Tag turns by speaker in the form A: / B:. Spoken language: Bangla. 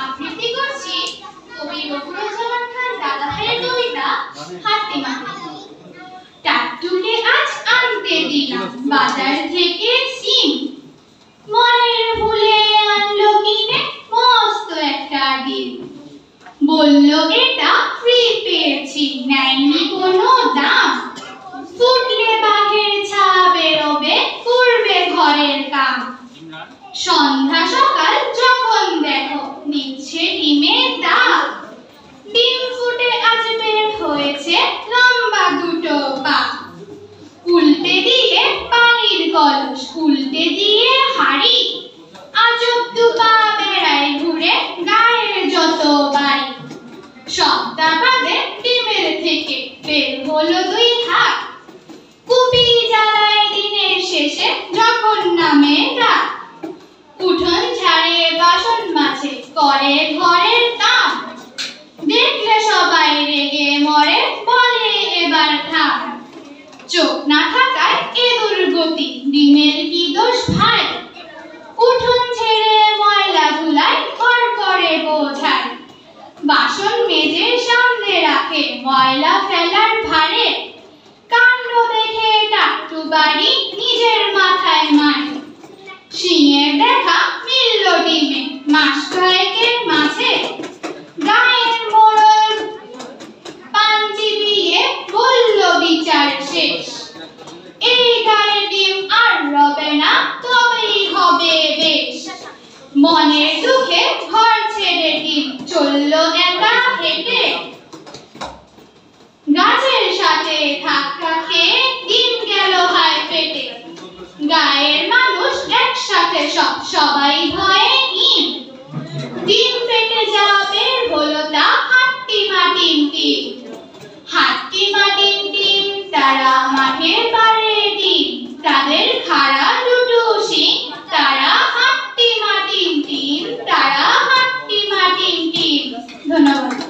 A: আবৃত্তি করছি কবি রঘুরাজামান খান দাদাভাইয়ের কবিতা হাট্টিমাটি। টাট্টুকে আজ আনতে দিলাম বাজার থেকে সিম, মনের ভুলে আনলো কিনে মস্ত একটা ডিম। বললো এটা ফ্রি পেয়েছি, নেয়নি কোনো দাম। ফুটলে বাঘের ছা বেরোবে, করবে ঘরের কাম। সন্ধ্যা সকাল যখন দেখো নিচ্ছে ডিমের দাগ। ডিম ফুটে আজ বের হয়েছে লম্বা দুটো পা। উল্টে দিয়ে পানির কলস, উল্টে দিয়ে হাড়ি। আজব দুপা বেড়ায় ঘুরে গায়ের যত বাড়ি। সপ্তাহ বাদে ডিমের থেকে বের হলো দুই হাত। কুপি জ্বালায় দিনের শেষে যখন নামে রাত। উঠোন ঝাড়ে বাসন মাঝে করে ঘরের কাম। দেখলে সবাই রেগে মরে, বলে এবার থাম। চোখ না থাকায় এ দুর্গতি, ডিমের কি দোষ ভাই? উঠোন ছেড়ে ময়লা ধুলায় ঘর করে বোঝায়। বাসন মেজে সামনে রাখে ময়লা ফেলার ভারে। কাণ্ড দেখে টাট্টু বাড়ি নিজের মাথায় মারে। সিংহের দেখা মিলল ডিমে মাস কয়েকের মাঝে। গায়ের মোড়ল পান চিবিয়ে বলল বিচার শেষ। এই গায়ে ডিম আর রবে না, তবেই হবে বেশ। মনের দুঃখে ঘর ছেড়ে ডিম চলল একা হেঁটে। গাছের সাথে ধাক্কা খেয়ে ডিম গেল হায় পেটে। গায়ের মানুষ একসাথে সবাই ভয়ে হিম। ডিম ফেটে যা বের হলো তা হাট্টিমাটিম টিম। হাট্টিমাটিম টিম তারা মাঠে পারে ডিম। তাদের খাড়া দুটো শিং, তারা হাট্টিমাটিম টিম, তারা হাট্টিমাটিম টিম। ধন্যবাদ।